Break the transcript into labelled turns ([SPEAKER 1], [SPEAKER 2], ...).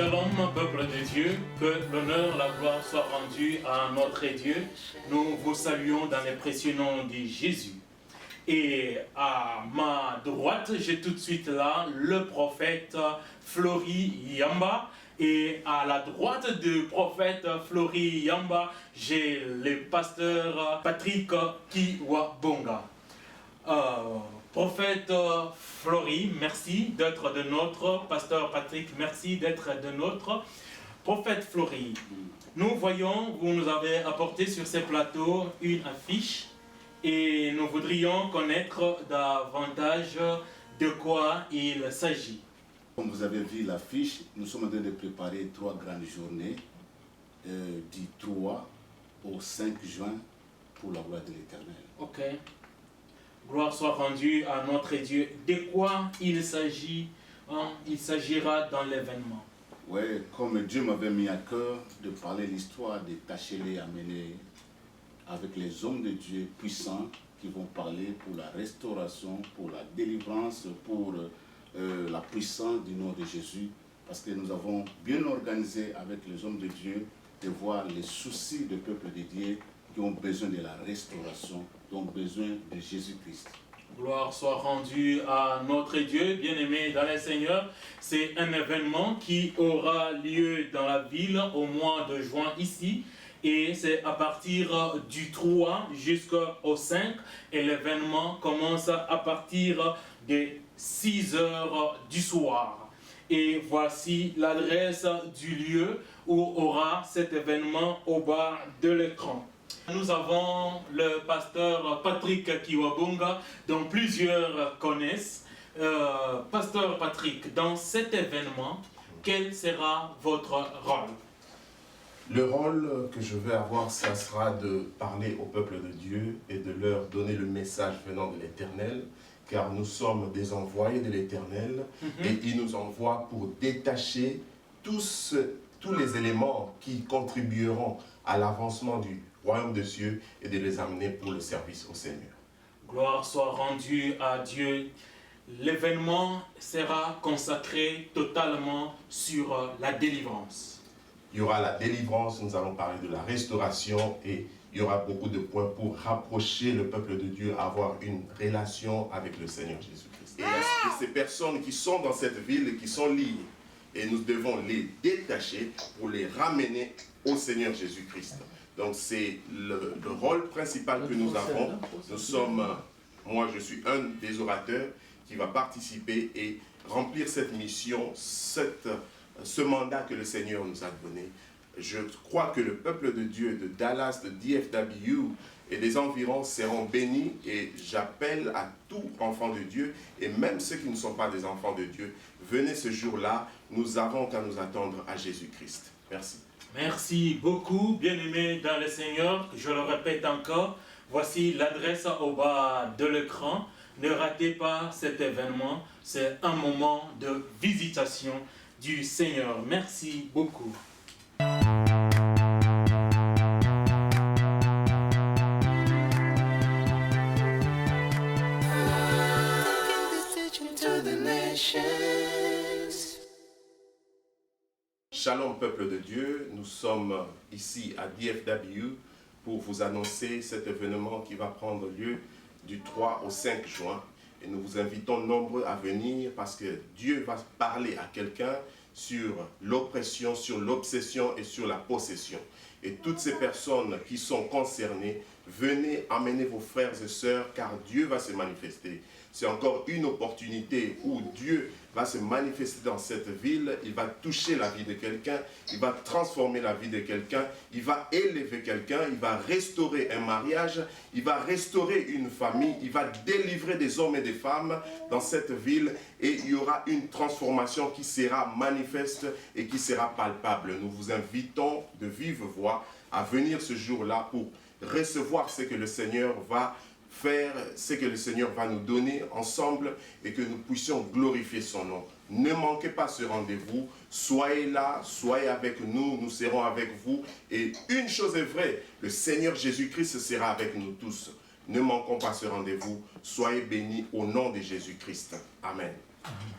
[SPEAKER 1] Shalom, peuple de Dieu, que l'honneur, la gloire soit rendue à notre Dieu. Nous vous saluons dans les précieux noms de Jésus. Et à ma droite, j'ai tout de suite là le prophète Flory Yamba. Et à la droite du prophète Flory Yamba, j'ai le pasteur Patrick Kiwabonga. Prophète Flory, merci d'être de notre. Pasteur Patrick, merci d'être de notre. Prophète Flory, nous voyons, vous nous avez apporté sur ces plateaux une affiche et nous voudrions connaître davantage de quoi il s'agit.
[SPEAKER 2] Comme vous avez vu l'affiche, nous sommes en train de préparer 3 grandes journées du 3 au 5 juin pour la gloire de l'Éternel.
[SPEAKER 1] Ok. Gloire soit rendue à notre Dieu. De quoi il s'agit, il s'agira dans l'événement.
[SPEAKER 2] Oui, comme Dieu m'avait mis à cœur de parler l'histoire des Tachélé amenés avec les hommes de Dieu puissants qui vont parler pour la restauration, pour la délivrance, pour la puissance du nom de Jésus. Parce que nous avons bien organisé avec les hommes de Dieu de voir les soucis du peuple de Dieu qui ont besoin de la restauration, qui ont besoin de Jésus-Christ.
[SPEAKER 1] Gloire soit rendue à notre Dieu, bien-aimé dans le Seigneur. C'est un événement qui aura lieu dans la ville au mois de juin ici. Et c'est à partir du 3 jusqu'au 5. Et l'événement commence à partir des 6 heures du soir. Et voici l'adresse du lieu où aura cet événement au bas de l'écran. Nous avons le pasteur Patrick Kiwabonga, dont plusieurs connaissent. Pasteur Patrick, dans cet événement, quel sera votre rôle?
[SPEAKER 3] Le rôle que je vais avoir, ça sera de parler au peuple de Dieu et de leur donner le message venant de l'Éternel, car nous sommes des envoyés de l'Éternel et il nous envoie pour détacher tous les éléments qui contribueront à l'avancement du royaume de Dieu et de les amener pour le service au Seigneur.
[SPEAKER 1] Gloire soit rendue à Dieu. L'événement sera consacré totalement sur la délivrance.
[SPEAKER 3] Il y aura la délivrance, nous allons parler de la restauration et il y aura beaucoup de points pour rapprocher le peuple de Dieu, avoir une relation avec le Seigneur Jésus-Christ. Et ces personnes qui sont dans cette ville, qui sont liées, et nous devons les détacher pour les ramener au Seigneur Jésus-Christ. Donc c'est le rôle principal que nous avons. Nous sommes, moi je suis un des orateurs qui va participer et remplir cette mission, ce mandat que le Seigneur nous a donné. Je crois que le peuple de Dieu de Dallas, de DFW et des environs seront bénis et j'appelle à tout enfant de Dieu et même ceux qui ne sont pas des enfants de Dieu, venez ce jour-là, nous avons qu'à nous attendre à Jésus-Christ. Merci.
[SPEAKER 1] Merci beaucoup, bien-aimés dans le Seigneur. Je le répète encore, voici l'adresse au bas de l'écran. Ne ratez pas cet événement, c'est un moment de visitation du Seigneur. Merci beaucoup.
[SPEAKER 3] Shalom peuple de Dieu, nous sommes ici à DFW pour vous annoncer cet événement qui va prendre lieu du 3 au 5 juin. Et nous vous invitons nombreux à venir parce que Dieu va parler à quelqu'un sur l'oppression, sur l'obsession et sur la possession. Et toutes ces personnes qui sont concernées, venez amener vos frères et sœurs car Dieu va se manifester. C'est encore une opportunité où Dieu va se manifester dans cette ville, il va toucher la vie de quelqu'un, il va transformer la vie de quelqu'un, il va élever quelqu'un, il va restaurer un mariage, il va restaurer une famille, il va délivrer des hommes et des femmes dans cette ville et il y aura une transformation qui sera manifeste et qui sera palpable. Nous vous invitons de vive voix à venir ce jour-là pour recevoir ce que le Seigneur va faire, ce que le Seigneur va nous donner ensemble et que nous puissions glorifier son nom. Ne manquez pas ce rendez-vous, soyez là, soyez avec nous, nous serons avec vous. Et une chose est vraie, le Seigneur Jésus-Christ sera avec nous tous. Ne manquons pas ce rendez-vous, soyez bénis au nom de Jésus-Christ. Amen.
[SPEAKER 1] Amen.